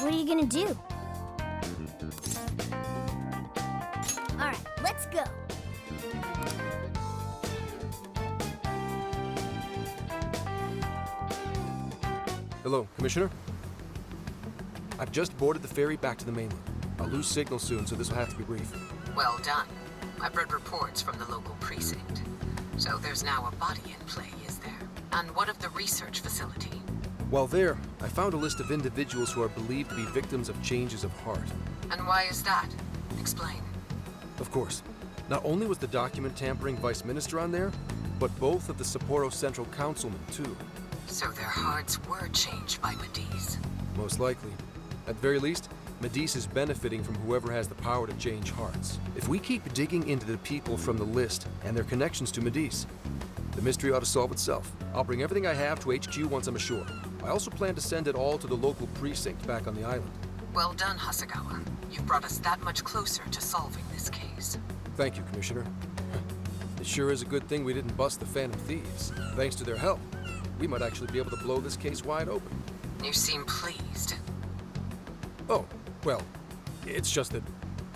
What are you gonna do? Alright, let's go. Hello, Commissioner. I've just boarded the ferry back to the mainland. I'll lose signal soon, so this will have to be brief. Well done. I've read reports from the local precinct. So there's now a body in play, is there? And what of the research facility? While there, I found a list of individuals who are believed to be victims of changes of heart. And why is that? Explain. Of course. Not only was the document tampering vice minister on there, but both of the Sapporo Central Councilmen, too. So their hearts were changed by Medice. Most likely. At the very least, Medice is benefiting from whoever has the power to change hearts. If we keep digging into the people from the list and their connections to Medice, the mystery ought to solve itself. I'll bring everything I have to HQ once I'm ashore. I also plan to send it all to the local precinct back on the island. Well done, Hasegawa. You've brought us that much closer to solving this case. Thank you, Commissioner. It sure is a good thing we didn't bust the Phantom Thieves. Thanks to their help, we might actually be able to blow this case wide open. You seem pleased. Oh, well, it's just that...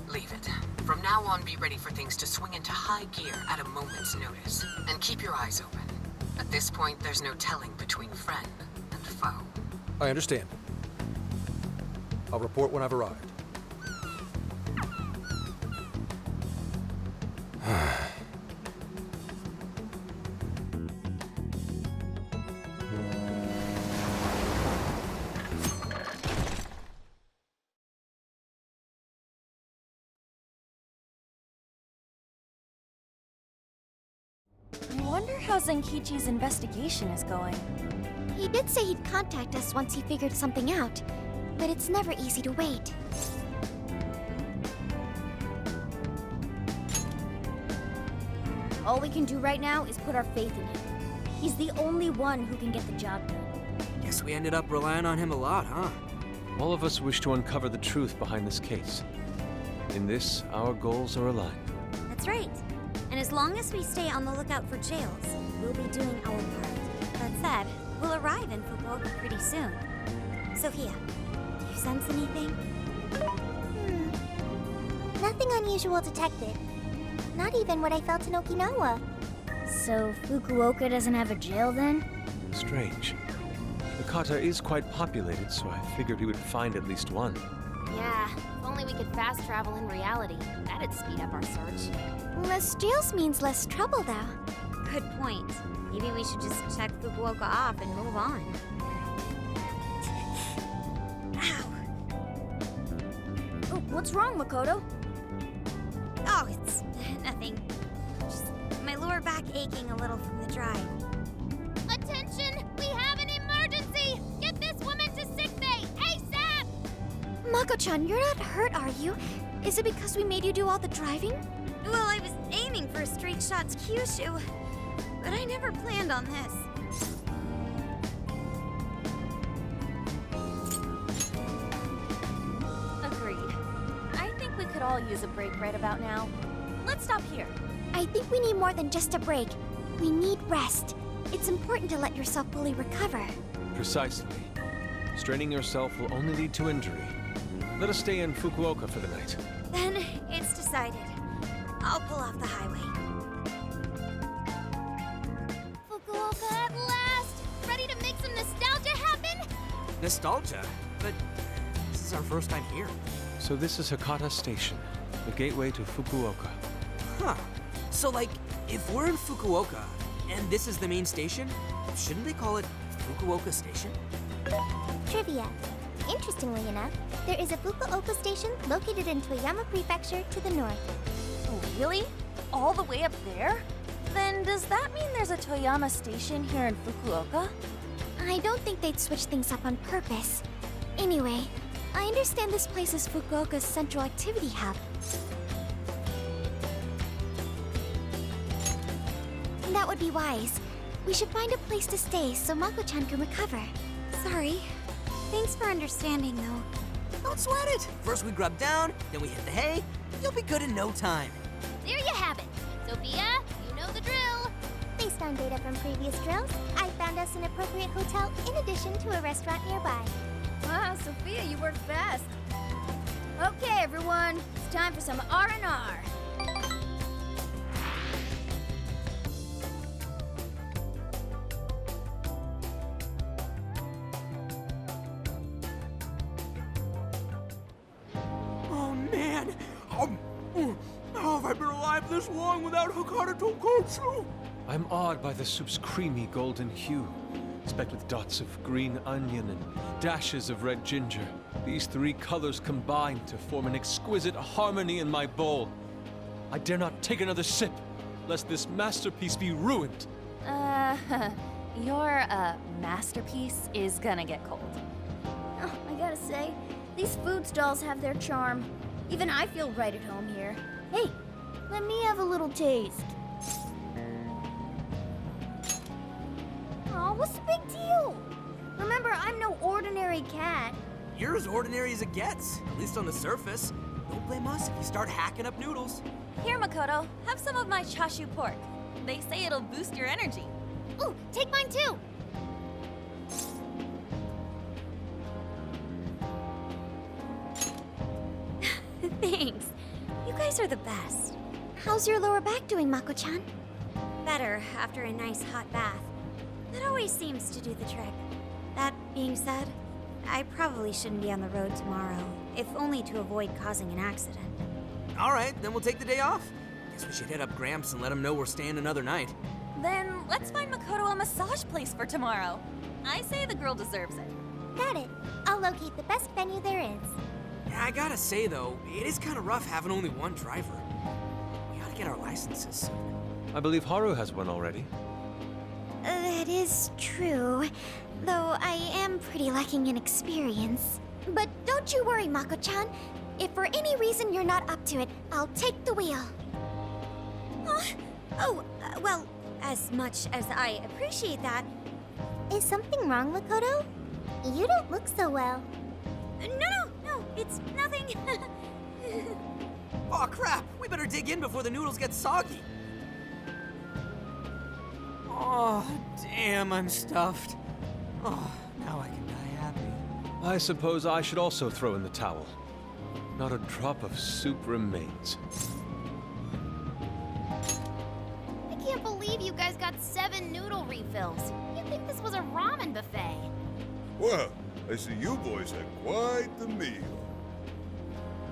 Leave it. From now on, be ready for things to swing into high gear at a moment's notice. And keep your eyes open. At this point, there's no telling between friend and foe. I understand. I'll report when I've arrived. I wonder how Zenkichi's investigation is going. He did say he'd contact us once he figured something out, but it's never easy to wait. All we can do right now is put our faith in him. He's the only one who can get the job done. Guess we ended up relying on him a lot, huh? All of us wish to uncover the truth behind this case. In this, our goals are aligned. That's right. And as long as we stay on the lookout for jails, we'll be doing our part. That said, we'll arrive in Fukuoka pretty soon. Sophia, do you sense anything? Nothing unusual detected. Not even what I felt in Okinawa. So Fukuoka doesn't have a jail then? Strange. The kata is quite populated, so I figured we would find at least one. Yeah, if only we could fast travel in reality. That'd speed up our search. Less jails means less trouble, though. Good point. Maybe we should just check Fukuoka off and move on. Ow. Oh, what's wrong, Makoto? Oh, it's nothing. Just my lower back aching a little from the drive. Attention! We have an emergency! Get this woman to sickbay, ASAP! Mako-chan, you're not hurt, are you? Is it because we made you do all the driving? Well, I was aiming for a straight shot to Kyushu, but I never planned on this. Agreed. I think we could all use a break right about now. Let's stop here. I think we need more than just a break. We need rest. It's important to let yourself fully recover. Precisely. Straining yourself will only lead to injury. Let us stay in Fukuoka for the night. Then it's decided. I'll pull off the highway. Fukuoka at last! Ready to make some nostalgia happen? Nostalgia? But this is our first time here. So this is Hakata Station, the gateway to Fukuoka. Huh. So, like, if we're in Fukuoka, and this is the main station, shouldn't they call it Fukuoka Station? Trivia. Interestingly enough, there is a Fukuoka station located in Toyama Prefecture to the north. Really? All the way up there? Then does that mean there's a Toyama station here in Fukuoka? I don't think they'd switch things up on purpose. Anyway, I understand this place is Fukuoka's central activity hub. That would be wise. We should find a place to stay so Mako-chan can recover. Sorry. Thanks for understanding, though. Don't sweat it. First we grub down, then we hit the hay. You'll be good in no time. There you have it. Sophia, you know the drill. Based on data from previous drills, I found us an appropriate appropriate hotel in addition to a restaurant nearby. Wow, Sophia, you work fast. Okay, everyone, it's time for some R&R. Oh man! How have I been alive this long without Hakata Tonkotsu? I'm awed by the soup's creamy golden hue, specked with dots of green onion and dashes of red ginger. These three colors combine to form an exquisite harmony in my bowl. I dare not take another sip, lest this masterpiece be ruined. Your, masterpiece is gonna get cold. Oh, I gotta say, these food stalls have their charm. Even I feel right at home here. Hey, let me have a little taste. Aw, what's the big deal? Remember, I'm no ordinary cat. You're as ordinary as it gets, at least on the surface. Don't blame us if you start hacking up noodles. Here, Makoto, have some of my chashu pork. They say it'll boost your energy. Ooh, take mine too! Thanks. You guys are the best. How's your lower back doing, Mako-chan? Better after a nice hot bath. That always seems to do the trick. That being said, I probably shouldn't be on the road tomorrow, if only to avoid causing an accident. All right, then we'll take the day off. Guess we should hit up Gramps and let him know we're staying another night. Then let's find Makoto a massage place for tomorrow. I say the girl deserves it. Got it. I'll locate the best venue there is. Yeah, I gotta say though, it is kind of rough having only one driver. We gotta get our licenses soon. I believe Haru has one already. That is true, though I am pretty lacking in experience. But don't you worry, Mako-chan. If for any reason you're not up to it, I'll take the wheel. Well, as much as I appreciate that. Is something wrong, Makoto? You don't look so well. No, it's nothing. Oh crap, we better dig in before the noodles get soggy. Oh, damn, I'm stuffed. Oh, now I can die happy. I suppose I should also throw in the towel. Not a drop of soup remains. I can't believe you guys got 7 noodle refills. You'd think this was a ramen buffet. Well, I see you boys had quite the meal.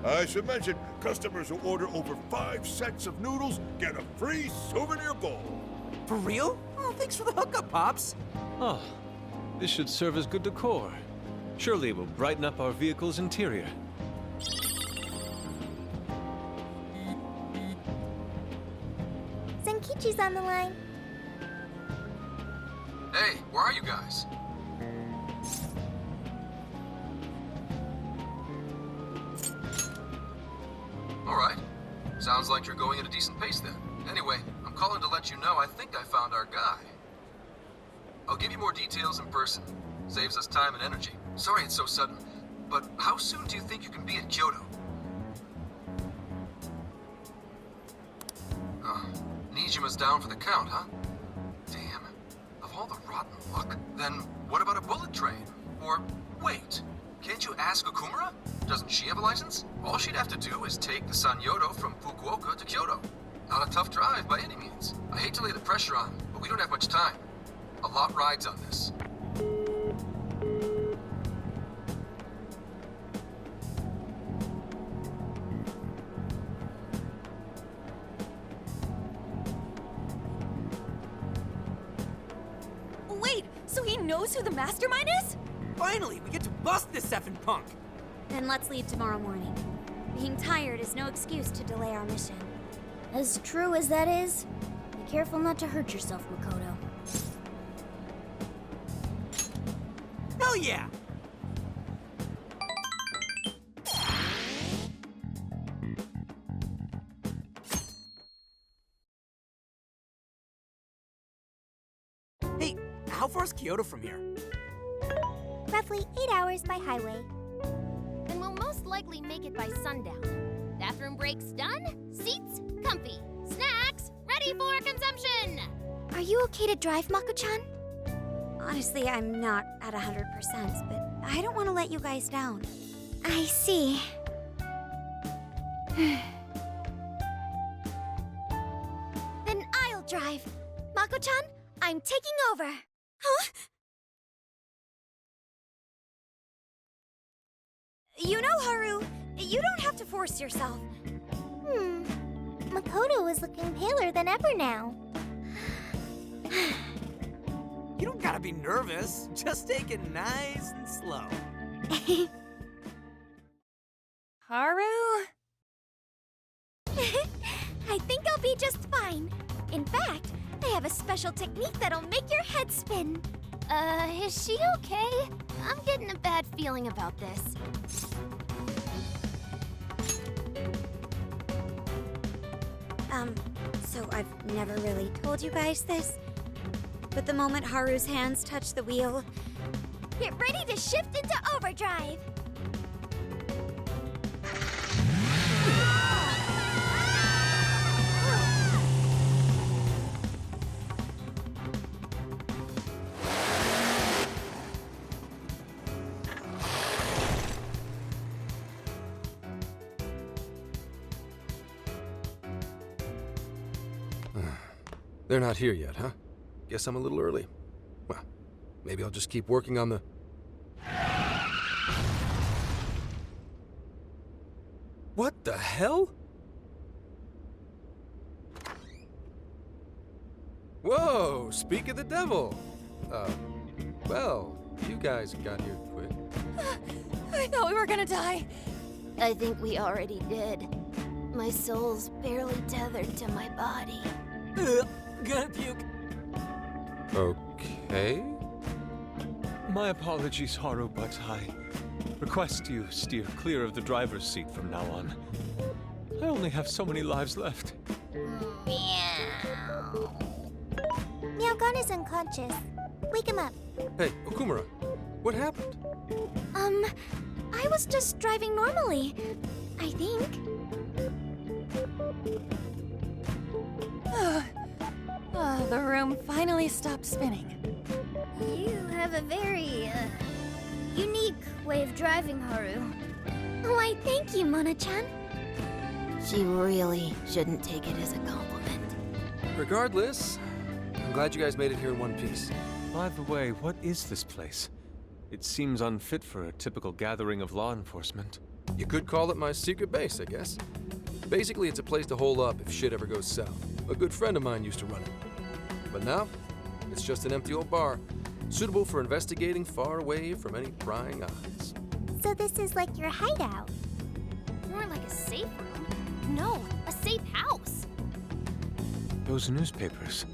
I should mention, customers who order over 5 sets of noodles get a free souvenir bowl. For real? Oh, thanks for the hookup, Pops. Ah, this should serve as good decor. Surely it will brighten up our vehicle's interior. Senkichi's on the line. Hey, where are you guys? All right. Sounds like you're going at a decent pace then. Anyway, I'm calling to let you know I think I found our guy. I'll give you more details in person. Saves us time and energy. Sorry it's so sudden, but how soon do you think you can be at Kyoto? Nijima's down for the count, huh? Damn. Of all the rotten luck. Then what about a bullet train? Or, wait, can't you ask Okumura? Doesn't she have a license? All she'd have to do is take the Sanyodo from Fukuoka to Kyoto. Not a tough drive by any means. I hate to lay the pressure on, but we don't have much time. A lot rides on this. Wait, so he knows who the mastermind is? Finally, we get to bust this effing punk. Then let's leave tomorrow morning. Being tired is no excuse to delay our mission. As true as that is, be careful not to hurt yourself, Makoto. Hell yeah! Hey, how far is Kyoto from here? Roughly 8 hours by highway. Then we'll most likely make it by sundown. Bathroom breaks done, seats comfy, snacks ready for consumption! Are you okay to drive, Mako-chan? Honestly, I'm not at 100%, but I don't want to let you guys down. I see. Then I'll drive. Mako-chan, I'm taking over. Huh? You know, Haru, you don't have to force yourself. Makoto is looking paler than ever now. You don't gotta be nervous. Just take it nice and slow. Haru? I think I'll be just fine. In fact, I have a special technique that'll make your head spin. Is she okay? I'm getting a bad feeling about this. So I've never really told you guys this, but the moment Haru's hands touch the wheel, Get ready to shift into overdrive. They're not here yet, huh? Guess I'm a little early. Well, maybe I'll just keep working on the... What the hell? Whoa, speak of the devil. Well, you guys got here quick. I thought we were gonna die. I think we already did. My soul's barely tethered to my body. Gonna puke. Okay. My apologies, Haru, but I request you steer clear of the driver's seat from now on. I only have so many lives left. Meow. Meowgon is unconscious. Wake him up. Hey, Okumura, what happened? I was just driving normally, I think. The room finally stopped spinning. You have a very, unique way of driving, Haru. Why, thank you, Mona-chan. She really shouldn't take it as a compliment. Regardless, I'm glad you guys made it here in one piece. By the way, what is this place? It seems unfit for a typical gathering of law enforcement. You could call it my secret base, I guess. Basically, it's a place to hole up if shit ever goes south. A good friend of mine used to run it. But now, it's just an empty old bar, suitable for investigating far away from any prying eyes. So this is like your hideout. More like a safe room. No, a safe house. Those newspapers,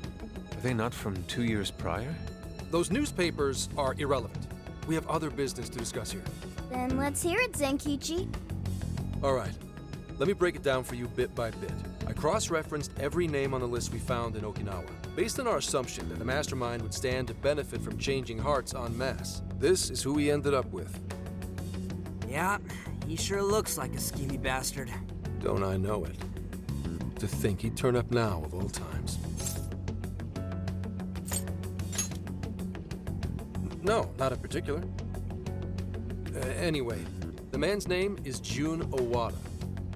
are they not from 2 years prior? Those newspapers are irrelevant. We have other business to discuss here. Then let's hear it, Zenkichi. All right, let me break it down for you bit by bit. I cross-referenced every name on the list we found in Okinawa, based on our assumption that the mastermind would stand to benefit from changing hearts en masse. This is who we ended up with. Yeah, he sure looks like a skeevy bastard. Don't I know it? To think he'd turn up now of all times. No, not in particular. Anyway, the man's name is Jyun Owada.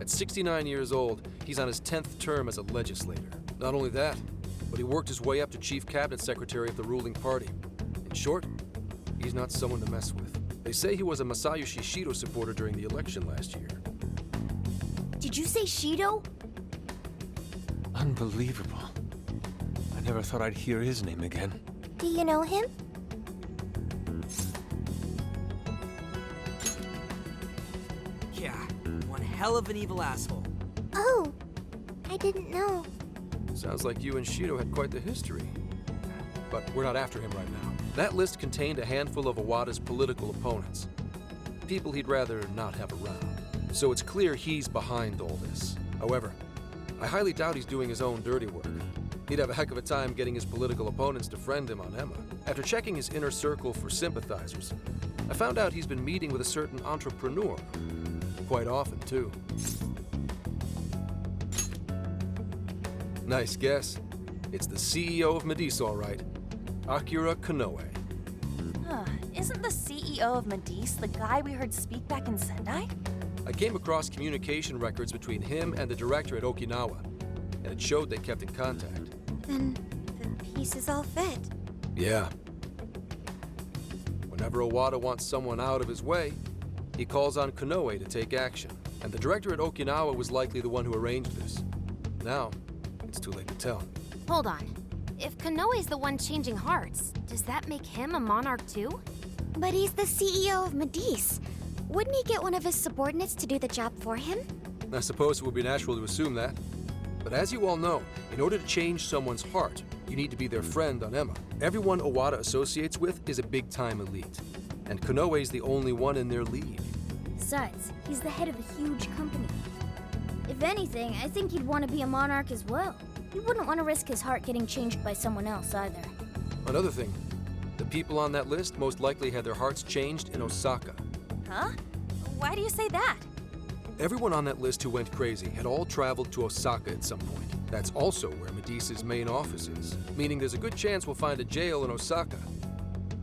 At 69 years old, he's on his 10th term as a legislator. Not only that, but he worked his way up to chief cabinet secretary of the ruling party. In short, he's not someone to mess with. They say he was a Masayoshi Shido supporter during the election last year. Did you say Shido? Unbelievable. I never thought I'd hear his name again. Do you know him? Yeah, one hell of an evil asshole. Oh, I didn't know. Sounds like you and Shido had quite the history. But we're not after him right now. That list contained a handful of Owada's political opponents. People he'd rather not have around. So it's clear he's behind all this. However, I highly doubt he's doing his own dirty work. He'd have a heck of a time getting his political opponents to friend him on Emma. After checking his inner circle for sympathizers, I found out he's been meeting with a certain entrepreneur. Quite often, too. Nice guess. It's the CEO of Medice, all right. Akira Konoe. Isn't the CEO of Medice the guy we heard speak back in Sendai? I came across communication records between him and the director at Okinawa, and it showed they kept in contact. Then the pieces all fit. Yeah. Whenever Owada wants someone out of his way, he calls on Konoe to take action. And the director at Okinawa was likely the one who arranged this. Now, it's too late to tell. Hold on. If Konoe's the one changing hearts, does that make him a monarch too? But he's the CEO of Medice. Wouldn't he get one of his subordinates to do the job for him? I suppose it would be natural to assume that. But as you all know, in order to change someone's heart, you need to be their friend on Emma. Everyone Owada associates with is a big-time elite. And Konoe's the only one in their league. Besides, he's the head of a huge company. If anything, I think he'd want to be a monarch as well. He wouldn't want to risk his heart getting changed by someone else either. Another thing, the people on that list most likely had their hearts changed in Osaka. Huh? Why do you say that? Everyone on that list who went crazy had all traveled to Osaka at some point. That's also where Medice's main office is, meaning there's a good chance we'll find a jail in Osaka,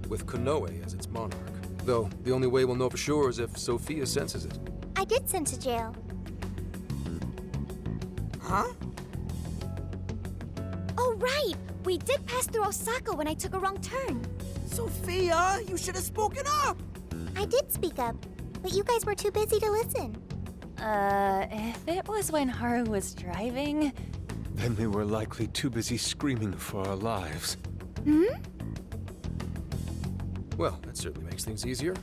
with Konoe as its monarch. Though, the only way we'll know for sure is if Sophia senses it. I did sense a jail. Huh? Oh, right! We did pass through Osaka when I took a wrong turn. Sophia, you should have spoken up! I did speak up, but you guys were too busy to listen. If it was when Haru was driving... Then we were likely too busy screaming for our lives. Well, that certainly makes things easier.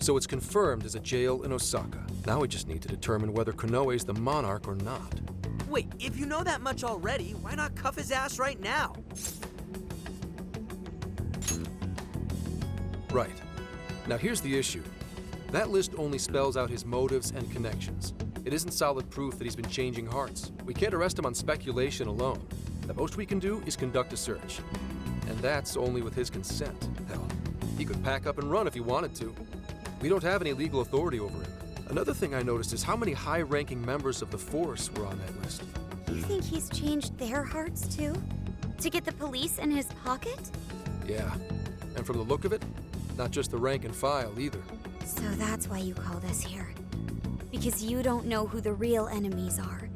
So it's confirmed as a jail in Osaka. Now we just need to determine whether Konoe's the monarch or not. Wait, if you know that much already, why not cuff his ass right now? Right. Now here's the issue. That list only spells out his motives and connections. It isn't solid proof that he's been changing hearts. We can't arrest him on speculation alone. The most we can do is conduct a search. And that's only with his consent. Hell, he could pack up and run if he wanted to. We don't have any legal authority over him. Another thing I noticed is how many high-ranking members of the force were on that list. You think he's changed their hearts too? To get the police in his pocket? Yeah. And from the look of it, not just the rank and file either. So that's why you called us here. Because you don't know who the real enemies are.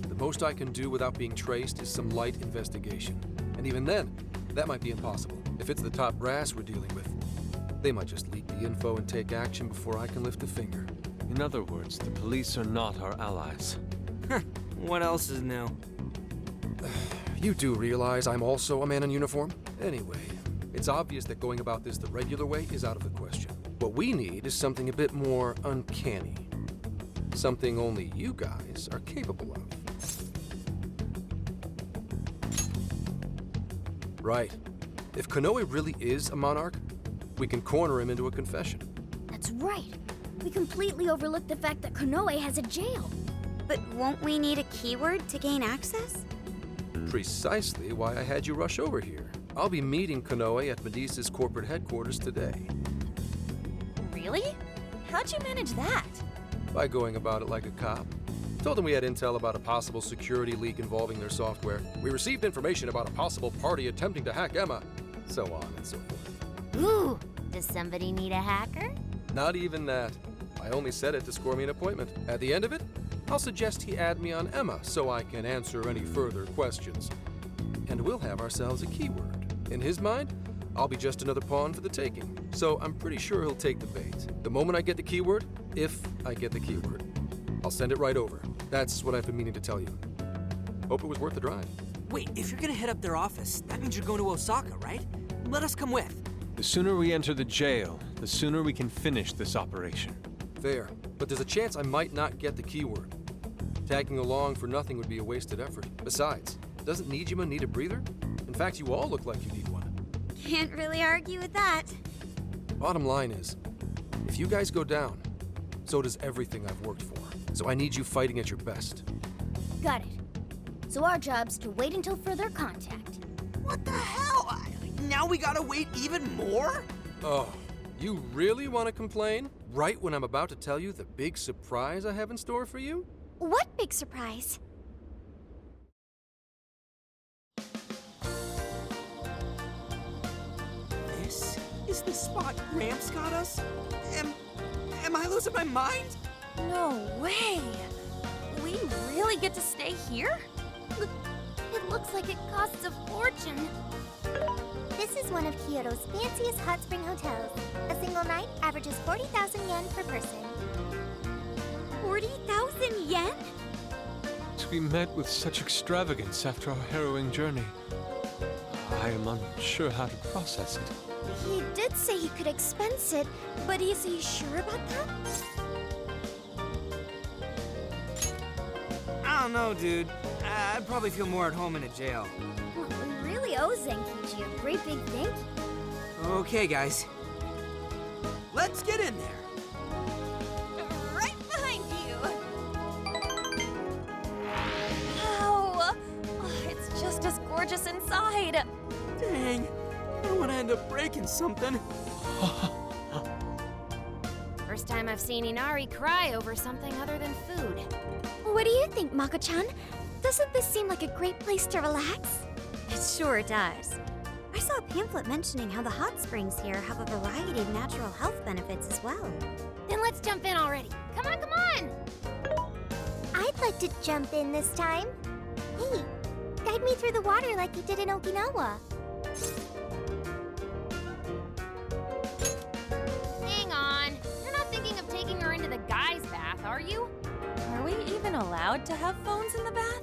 The most I can do without being traced is some light investigation. And even then, that might be impossible. If it's the top brass we're dealing with, they might just leak the info and take action before I can lift a finger. In other words, the police are not our allies. What else is new? You do realize I'm also a man in uniform? Anyway, it's obvious that going about this the regular way is out of the question. What we need is something a bit more uncanny. Something only you guys are capable of. Right. If Konoe really is a monarch, we can corner him into a confession. That's right. We completely overlooked the fact that Konoe has a jail. But won't we need a keyword to gain access? Precisely why I had you rush over here. I'll be meeting Konoe at Medice's corporate headquarters today. Really? How'd you manage that? By going about it like a cop. Told them we had intel about a possible security leak involving their software. We received information about a possible party attempting to hack Emma. So on and so forth. Ooh, does somebody need a hacker? Not even that. I only said it to score me an appointment. At the end of it, I'll suggest he add me on Emma so I can answer any further questions. And we'll have ourselves a keyword. In his mind, I'll be just another pawn for the taking. So I'm pretty sure he'll take the bait. The moment I get the keyword, if I get the keyword, I'll send it right over. That's what I've been meaning to tell you. Hope it was worth the drive. Wait, if you're gonna head up their office, that means you're going to Osaka, right? Let us come with. The sooner we enter the jail, the sooner we can finish this operation. Fair, but there's a chance I might not get the keyword. Tagging along for nothing would be a wasted effort. Besides, doesn't Nijima need a breather? In fact, you all look like you need one. Can't really argue with that. Bottom line is, if you guys go down, so does everything I've worked for. So I need you fighting at your best. Got it. So our job's to wait until further contact. What the hell? Now we gotta wait even more? Oh, you really want to complain? Right when I'm about to tell you the big surprise I have in store for you? What big surprise? This Is this spot Gramps got us? Am I losing my mind? No way! We really get to stay here? It looks like it costs a fortune. This is one of Kyoto's fanciest hot spring hotels. A single night averages 40,000 yen per person. 40,000 yen? To be met with such extravagance after our harrowing journey, I am unsure how to process it. He did say he could expense it, but is he sure about that? I don't know, dude. I'd probably feel more at home in a jail. Well, we really owe Zenkichi a great big thank you. Okay, guys. Let's get in there. Right behind you! Wow! Oh, it's just as gorgeous inside! Dang. I don't want to end up breaking something. First time I've seen Inari cry over something other than food. What do you think, Mako-chan? Doesn't this seem like a great place to relax? It sure does. I saw a pamphlet mentioning how the hot springs here have a variety of natural health benefits as well. Then let's jump in already. Come on, come on! I'd like to jump in this time. Hey, guide me through the water like you did in Okinawa. Hang on. You're not thinking of taking her into the guys' bath, are you? Are we even allowed to have phones in the bath?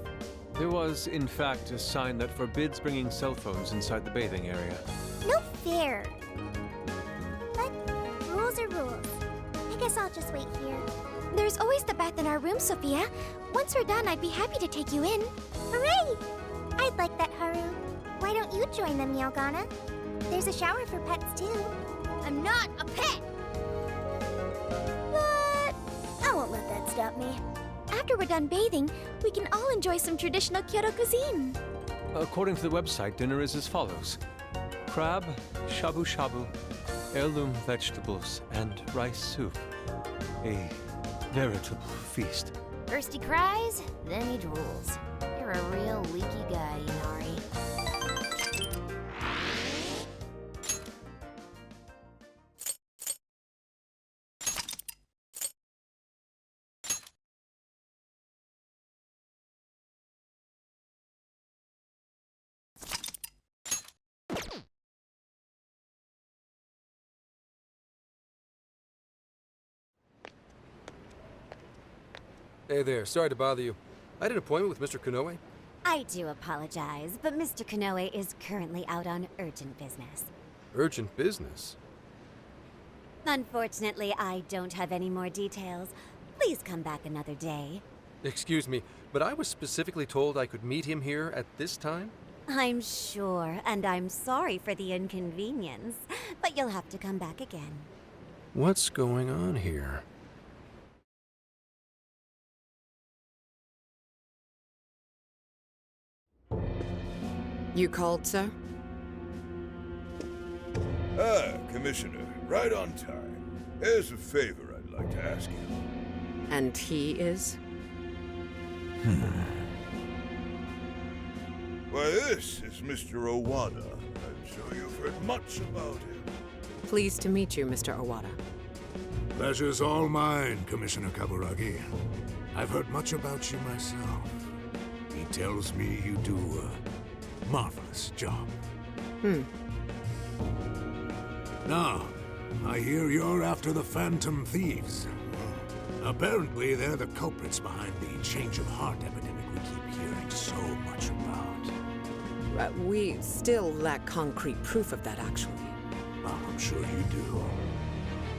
There was, in fact, a sign that forbids bringing cell phones inside the bathing area. No fair. But rules are rules. I guess I'll just wait here. There's always the bath in our room, Sophia. Once we're done, I'd be happy to take you in. Hooray! I'd like that, Haru. Why don't you join them, Yogana? There's a shower for pets, too. I'm not a pet! But I won't let that stop me. After we're done bathing, we can all enjoy some traditional Kyoto cuisine. According to the website, dinner is as follows: crab, shabu shabu, heirloom vegetables, and rice soup. A veritable feast. First he cries, then he drools. You're a real leaky guy, Inari. Hey there, sorry to bother you. I had an appointment with Mr. Konoe. I do apologize, but Mr. Konoe is currently out on urgent business. Urgent business? Unfortunately, I don't have any more details. Please come back another day. Excuse me, but I was specifically told I could meet him here at this time? I'm sure, and I'm sorry for the inconvenience, but you'll have to come back again. What's going on here? You called, sir? Ah, Commissioner, right on time. There's a favor I'd like to ask you. And he is? Why, this is Mr. Owada. I'm sure you've heard much about him. Pleased to meet you, Mr. Owada. Pleasure's all mine, Commissioner Kaburagi. I've heard much about you myself. He tells me you do a marvelous job. Now, I hear you're after the Phantom Thieves. Apparently, they're the culprits behind the change of heart epidemic we keep hearing so much about. We still lack concrete proof of that, actually. I'm sure you do.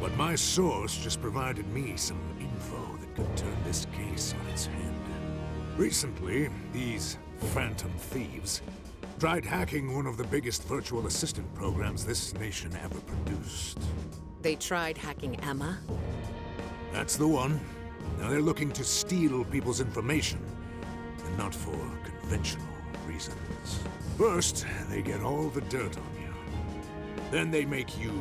But my source just provided me some info that could turn this case on its head. Recently, these Phantom Thieves tried hacking one of the biggest virtual assistant programs this nation ever produced. They tried hacking Emma? That's the one. Now they're looking to steal people's information, and not for conventional reasons. First, they get all the dirt on you. Then they make you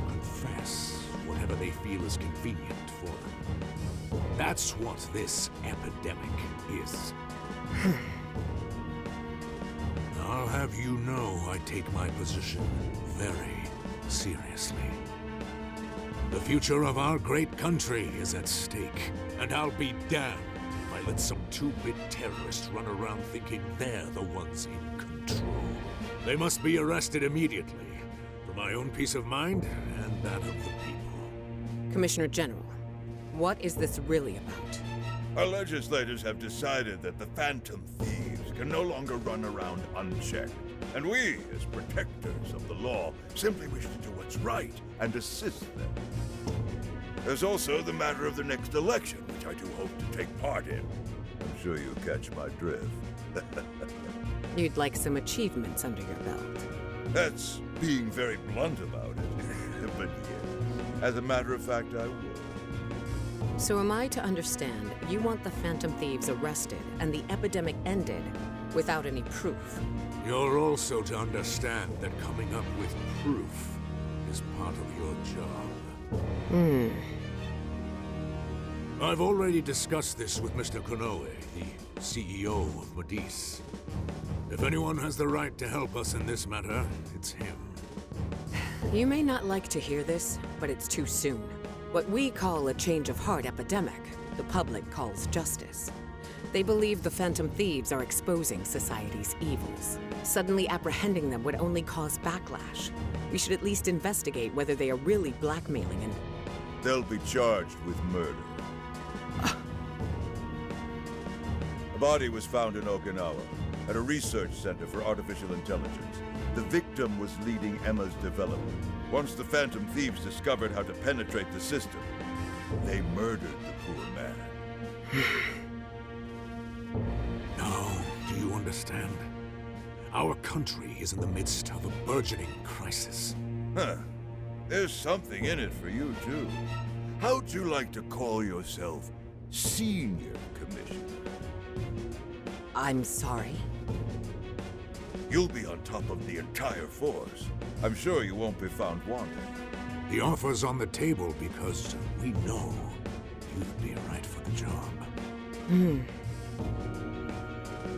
confess whatever they feel is convenient for them. That's what this epidemic is. I'll have you know I take my position very seriously. The future of our great country is at stake, and I'll be damned if I let some two-bit terrorists run around thinking they're the ones in control. They must be arrested immediately, for my own peace of mind and that of the people. Commissioner General, what is this really about? Our legislators have decided that the Phantom Thieves can no longer run around unchecked. And we, as protectors of the law, simply wish to do what's right and assist them. There's also the matter of the next election, which I do hope to take part in. I'm sure you catch my drift. You'd like some achievements under your belt. That's being very blunt about it. But yes, as a matter of fact, I would. So am I to understand you want the Phantom Thieves arrested and the epidemic ended without any proof? You're also to understand that coming up with proof is part of your job. I've already discussed this with Mr. Konoe, the CEO of Medis. If anyone has the right to help us in this matter, it's him. You may not like to hear this, but it's too soon. What we call a change of heart epidemic, the public calls justice. They believe the Phantom Thieves are exposing society's evils. Suddenly apprehending them would only cause backlash. We should at least investigate whether they are really blackmailing and... They'll be charged with murder. A body was found in Okinawa, at a research center for artificial intelligence. The victim was leading Emma's development. Once the Phantom Thieves discovered how to penetrate the system, they murdered the poor man. Now, do you understand? Our country is in the midst of a burgeoning crisis. Huh. There's something in it for you, too. How'd you like to call yourself Senior Commissioner? I'm sorry. You'll be on top of the entire force. I'm sure you won't be found wanting. The offer's on the table because we know you'd be right for the job.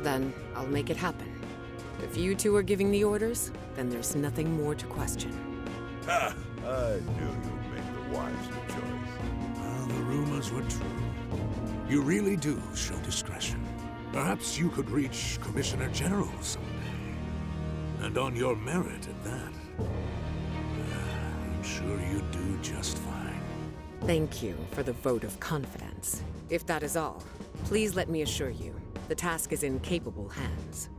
Then I'll make it happen. If you two are giving the orders, then there's nothing more to question. Ha! I knew you'd make the wiser choice. Well, the rumors were true. You really do show discretion. Perhaps you could reach Commissioner General someday. And on your merit at that. I'm sure you do just fine. Thank you for the vote of confidence. If that is all, please let me assure you, the task is in capable hands.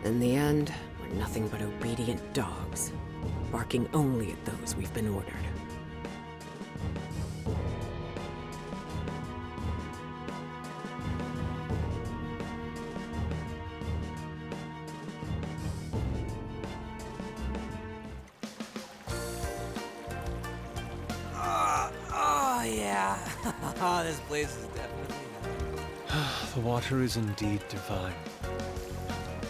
In the end, we're nothing but obedient dogs, barking only at those we've been ordered. This place is definitely The water is indeed divine.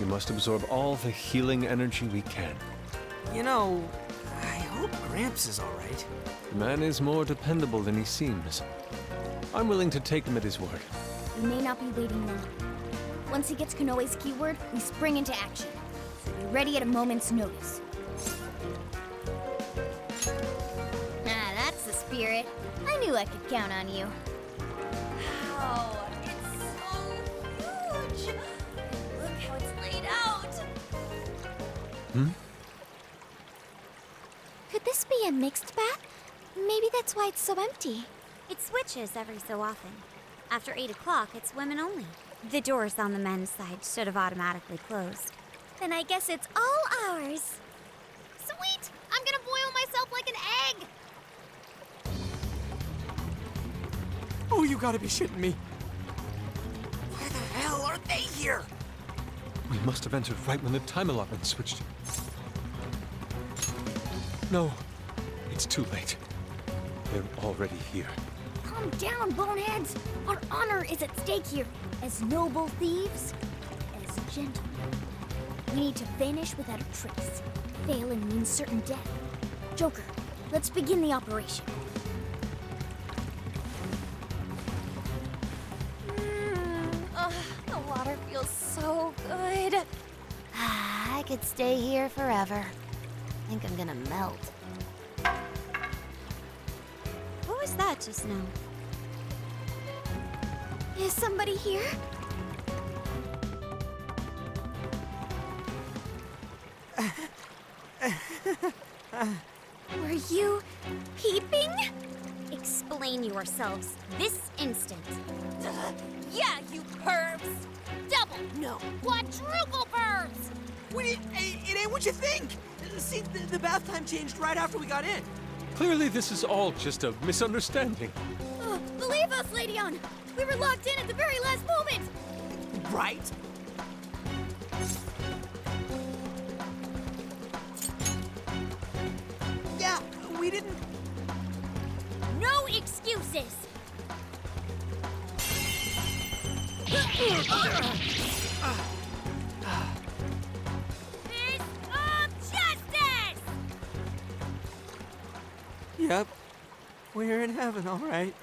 We must absorb all the healing energy we can. You know, I hope Gramps is alright. The man is more dependable than he seems. I'm willing to take him at his word. We may not be waiting long. Once he gets Konoe's keyword, we spring into action. So be ready at a moment's notice. Ah, that's the spirit. I knew I could count on you. Wow, it's so huge! Look how it's laid out! Could this be a mixed bath? Maybe that's why it's so empty. It switches every so often. After 8 o'clock, it's women only. The doors on the men's side should have automatically closed. Then I guess it's all ours. Sweet! I'm gonna boil myself like an egg! Oh, you gotta be shitting me. Why the hell are they here? We must have entered right when the time allotment switched. No, it's too late. They're already here. Calm down, boneheads! Our honor is at stake here. As noble thieves, as gentlemen. We need to vanish without a trace. Failing means certain death. Joker, let's begin the operation. excited. I could stay here forever. I think I'm gonna melt. What was that just now? Is somebody here? Were you peeping? Explain yourselves this instant. Yeah, you pervs! Double, no, quadruple pervs! Wait, it ain't what you think! See, the bath time changed right after we got in. Clearly, this is all just a misunderstanding. Believe us, Lady On! We were locked in at the very last moment! Right? Yeah, we didn't... No excuses! Fist of justice! Yep, we're in heaven, all right.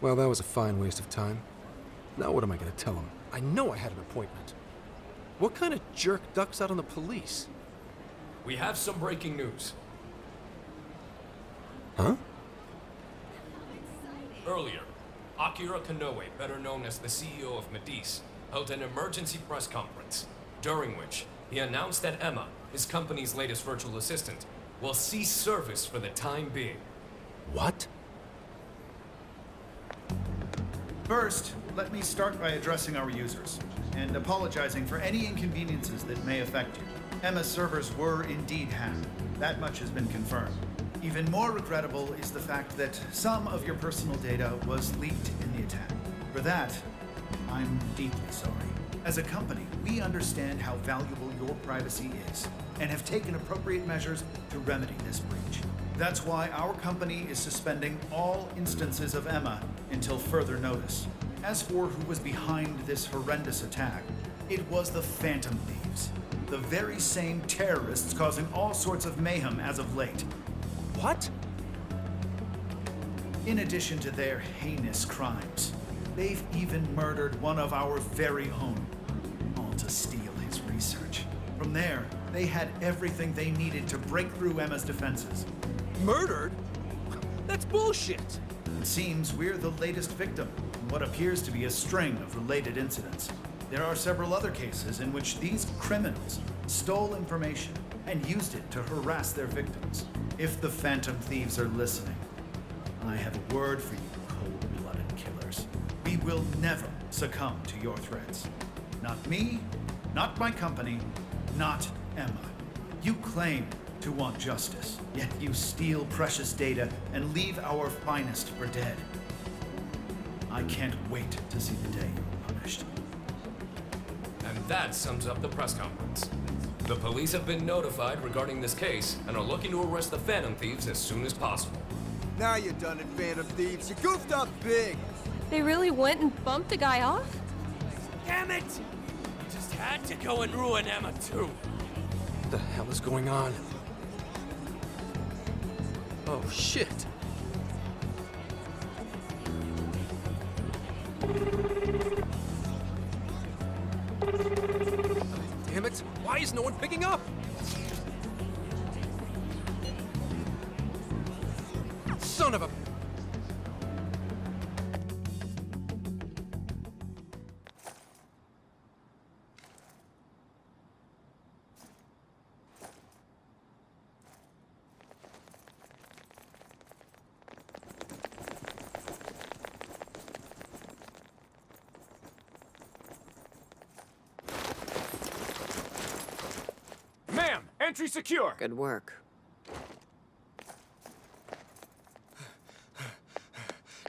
Well, that was a fine waste of time. Now what am I gonna tell him? I know I had an appointment. What kind of jerk ducks out on the police? We have some breaking news. Huh? Earlier, Akira Konoe, better known as the CEO of Medice, held an emergency press conference, during which he announced that Emma, his company's latest virtual assistant, will cease service for the time being. What? First, let me start by addressing our users and apologizing for any inconveniences that may affect you. Emma's servers were indeed hacked. That much has been confirmed. Even more regrettable is the fact that some of your personal data was leaked in the attack. For that, I'm deeply sorry. As a company, we understand how valuable your privacy is and have taken appropriate measures to remedy this breach. That's why our company is suspending all instances of Emma until further notice. As for who was behind this horrendous attack, it was the Phantom Thieves, the very same terrorists causing all sorts of mayhem as of late. What? In addition to their heinous crimes, they've even murdered one of our very own, all to steal his research. From there, they had everything they needed to break through Emma's defenses. Murdered? That's bullshit! It seems we're the latest victim in what appears to be a string of related incidents. There are several other cases in which these criminals stole information and used it to harass their victims. If the Phantom Thieves are listening, I have a word for you, cold-blooded killers. We will never succumb to your threats. Not me, not my company, not Emma. You claim to want justice, yet you steal precious data and leave our finest for dead. I can't wait to see the day you're punished. And that sums up the press conference. The police have been notified regarding this case and are looking to arrest the Phantom Thieves as soon as possible. Now you done it, Phantom Thieves. You goofed up big. They really went and bumped the guy off? Damn it! You just had to go and ruin Emma, too. What the hell is going on? Oh, shit. Damn it! Why is no one picking up? Son of a... Ma'am, entry secure. Good work.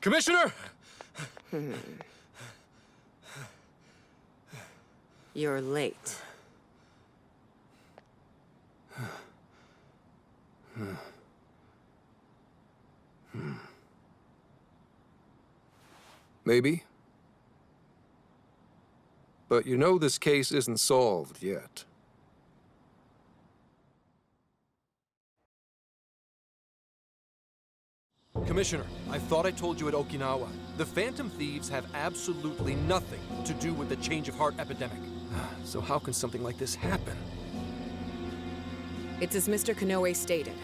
Commissioner! You're late. Maybe. But you know this case isn't solved yet. Commissioner, I thought I told you at Okinawa. The Phantom Thieves have absolutely nothing to do with the change of heart epidemic. So how can something like this happen? It's as Mr. Konoe stated.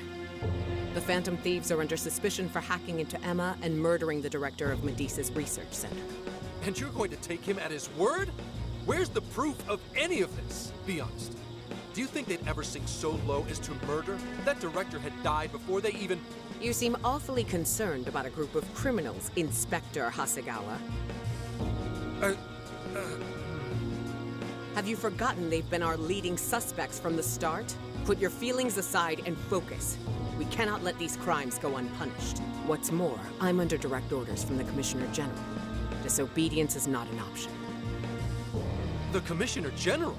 The Phantom Thieves are under suspicion for hacking into Emma and murdering the director of Medea's research center. And you're going to take him at his word? Where's the proof of any of this? Be honest. Do you think they'd ever sink so low as to murder? That director had died before they even... You seem awfully concerned about a group of criminals, Inspector Hasegawa. Have you forgotten they've been our leading suspects from the start? Put your feelings aside and focus. We cannot let these crimes go unpunished. What's more, I'm under direct orders from the Commissioner General. Disobedience is not an option. The Commissioner General?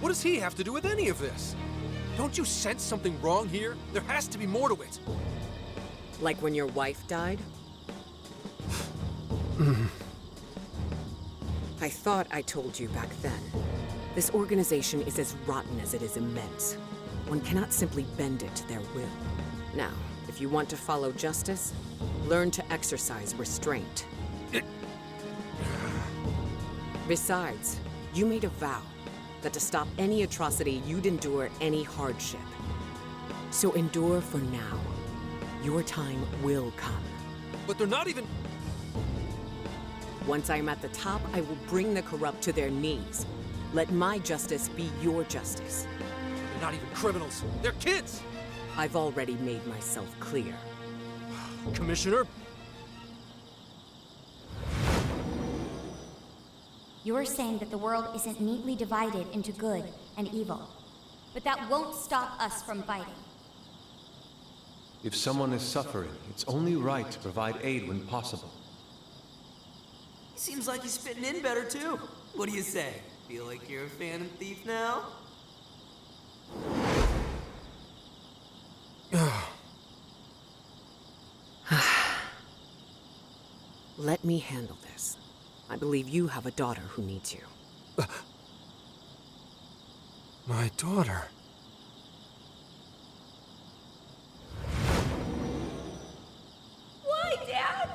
What does he have to do with any of this? Don't you sense something wrong here? There has to be more to it. Like when your wife died? I thought I told you back then. This organization is as rotten as it is immense. One cannot simply bend it to their will. Now, if you want to follow justice, learn to exercise restraint. Besides, you made a vow that to stop any atrocity, you'd endure any hardship. So endure for now. Your time will come. But they're not even... Once I'm at the top, I will bring the corrupt to their knees. Let my justice be your justice. They're not even criminals. They're kids! I've already made myself clear. Commissioner? You're saying that the world isn't neatly divided into good and evil. But that won't stop us from fighting. If someone is suffering, it's only right to provide aid when possible. He seems like he's fitting in better, too. What do you say? Feel like you're a Phantom Thief now? Let me handle this. I believe you have a daughter who needs you. My daughter? Why, Dad?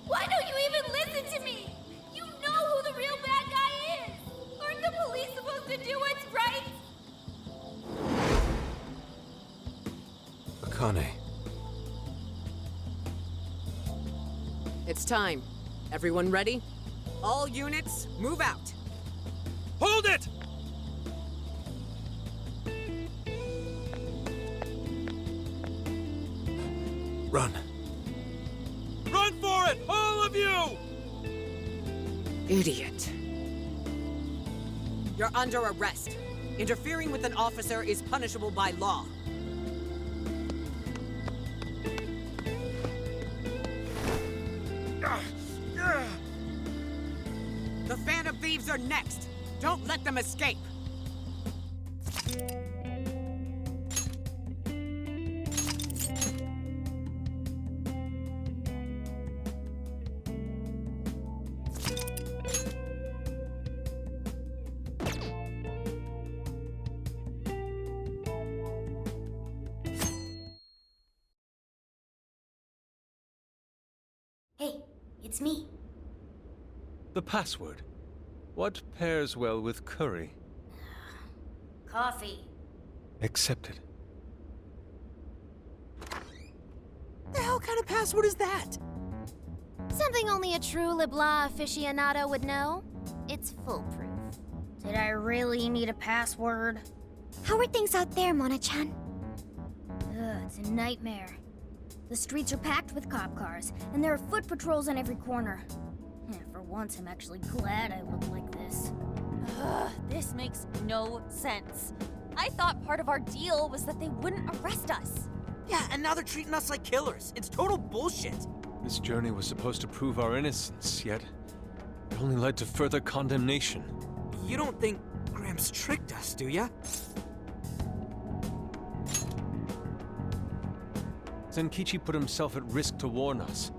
Why don't you even listen to me? You know who the real bad guy is! Aren't the police supposed to do what's right? Akane. It's time. Everyone ready? All units, move out! Hold it! Run. Run for it! All of you! Idiot. You're under arrest. Interfering with an officer is punishable by law. The Phantom Thieves are next! Don't let them escape! Hey, it's me. The password. What pairs well with curry? Coffee. Accepted. The hell kind of password is that? Something only a true LeBlanc aficionado would know. It's foolproof. Did I really need a password? How are things out there, Mona-chan? Ugh, it's a nightmare. The streets are packed with cop cars, and there are foot patrols on every corner. For once, I'm actually glad I look like this. Ugh, this makes no sense. I thought part of our deal was that they wouldn't arrest us. Yeah, and now they're treating us like killers. It's total bullshit. This journey was supposed to prove our innocence, yet it only led to further condemnation. You don't think Gramps tricked us, do ya? Zenkichi put himself at risk to warn us.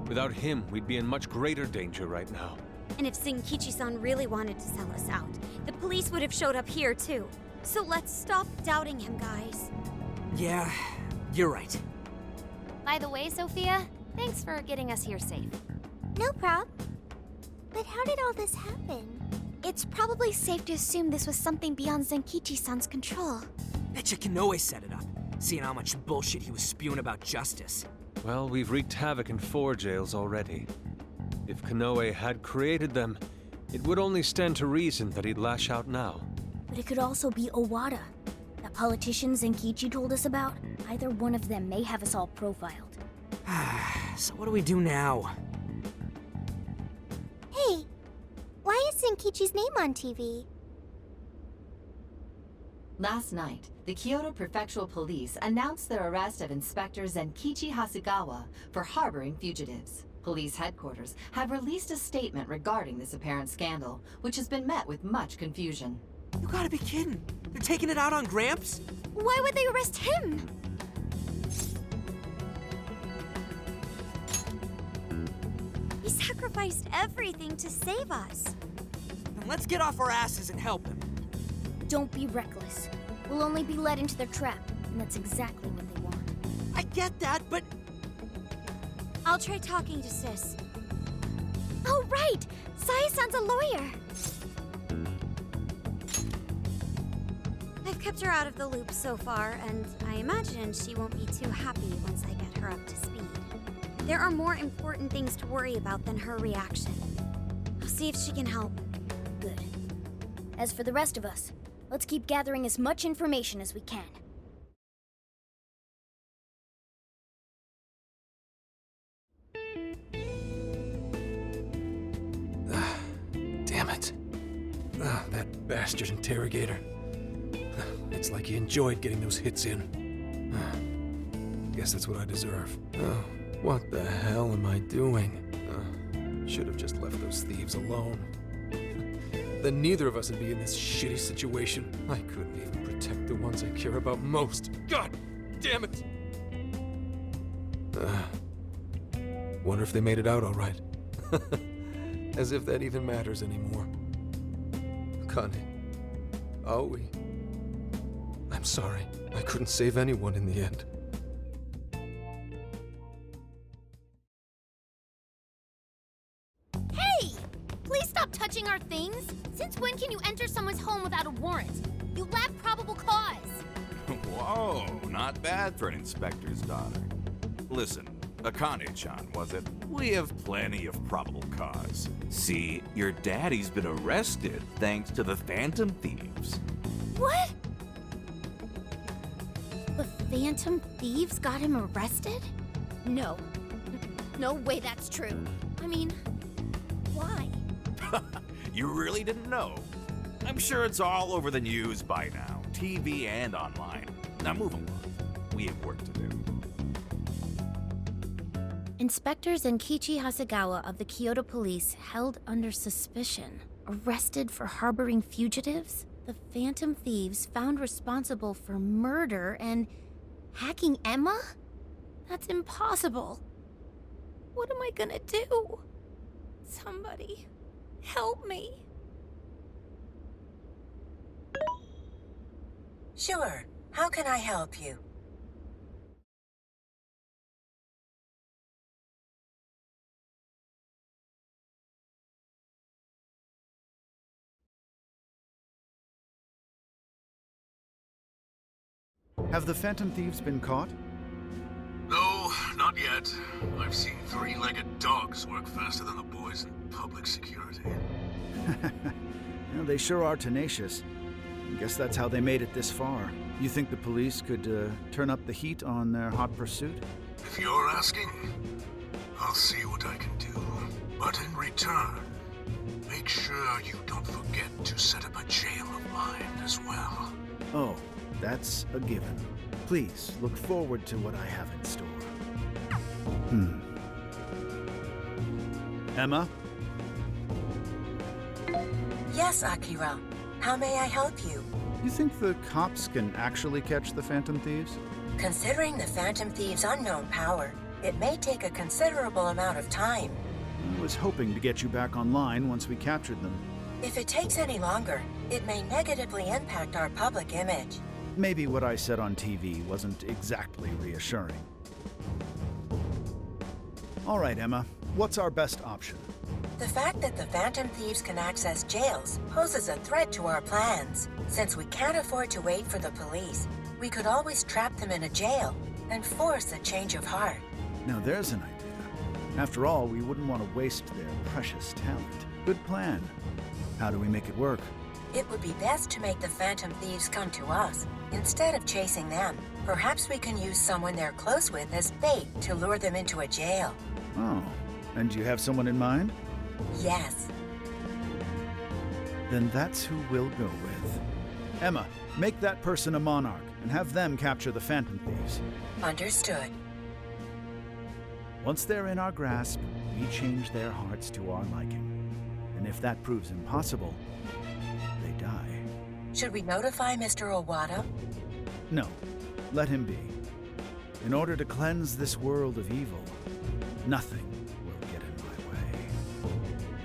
Without him, we'd be in much greater danger right now. And if Zenkichi-san really wanted to sell us out, the police would have showed up here too. So let's stop doubting him, guys. Yeah, you're right. By the way, Sophia, thanks for getting us here safe. No prob. But how did all this happen? It's probably safe to assume this was something beyond Zenkichi-san's control. Betcha Konoe set it up, seeing how much bullshit he was spewing about justice. Well, we've wreaked havoc in 4 jails already. If Konoe had created them, it would only stand to reason that he'd lash out now. But it could also be Owada, that politician Zenkichi told us about. Either one of them may have us all profiled. So what do we do now? Hey, why is Zenkichi's name on TV? Last night, the Kyoto Prefectural Police announced their arrest of Inspector Zenkichi Hasegawa for harboring fugitives. Police headquarters have released a statement regarding this apparent scandal, which has been met with much confusion. You gotta be kidding. They're taking it out on Gramps? Why would they arrest him? He sacrificed everything to save us. Then let's get off our asses and help him. Don't be reckless. We'll only be led into their trap, and that's exactly what they want. I get that, but... I'll try talking to Sis. Oh, right! Sae-san's a lawyer! I've kept her out of the loop so far, and I imagine she won't be too happy once I get her up to speed. There are more important things to worry about than her reaction. I'll see if she can help. Good. As for the rest of us, let's keep gathering as much information as we can. Damn it. That bastard interrogator. It's like he enjoyed getting those hits in. Guess that's what I deserve. What the hell am I doing? Should have just left those thieves alone. Then neither of us would be in this shitty situation. I couldn't even protect the ones I care about most. God damn it! Wonder if they made it out all right. As if that even matters anymore. Kane, Aoi, I'm sorry. I couldn't save anyone in the end. Hey! Please stop touching our things! Since when can you enter someone's home without a warrant? You lack probable cause! Whoa, not bad for an inspector's daughter. Listen, Akane-chan, was it? We have plenty of probable cause. See, your daddy's been arrested thanks to the Phantom Thieves. What? The Phantom Thieves got him arrested? No. No way that's true. I mean, why? You really didn't know? I'm sure it's all over the news by now, TV and online. Now move along. We have work to do. Inspector Zenkichi Hasegawa of the Kyoto Police held under suspicion, arrested for harboring fugitives, the Phantom Thieves found responsible for murder and hacking Emma? That's impossible. What am I gonna do? Somebody, help me. Sure. How can I help you? Have the Phantom Thieves been caught? No, not yet. I've seen 3-legged dogs work faster than the boys in public security. Well, they sure are tenacious. I guess that's how they made it this far. You think the police could turn up the heat on their hot pursuit? If you're asking, I'll see what I can do. But in return, make sure you don't forget to set up a jail of mine as well. Oh, that's a given. Please look forward to what I have in store. Emma? Yes, Akira. How may I help you? You think the cops can actually catch the Phantom Thieves? Considering the Phantom Thieves' unknown power, It may take a considerable amount of time. I was hoping to get you back online once we captured them. If it takes any longer, it may negatively impact our public image. Maybe what I said on TV wasn't exactly reassuring. All right, Emma, what's our best option? The fact that the Phantom Thieves can access jails poses a threat to our plans. Since we can't afford to wait for the police, we could always trap them in a jail and force a change of heart. Now there's an idea. After all, we wouldn't want to waste their precious talent. Good plan. How do we make it work? It would be best to make the Phantom Thieves come to us, instead of chasing them. Perhaps we can use someone they're close with as bait to lure them into a jail. Oh, and you have someone in mind? Yes. Then that's who we'll go with. Emma, make that person a monarch and have them capture the Phantom Thieves. Understood. Once they're in our grasp, we change their hearts to our liking. And if that proves impossible, they die. Should we notify Mr. Owada? No, let him be. In order to cleanse this world of evil, nothing will get in my way.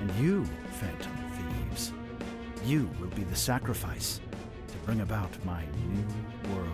And you, Phantom Thieves, you will be the sacrifice to bring about my new world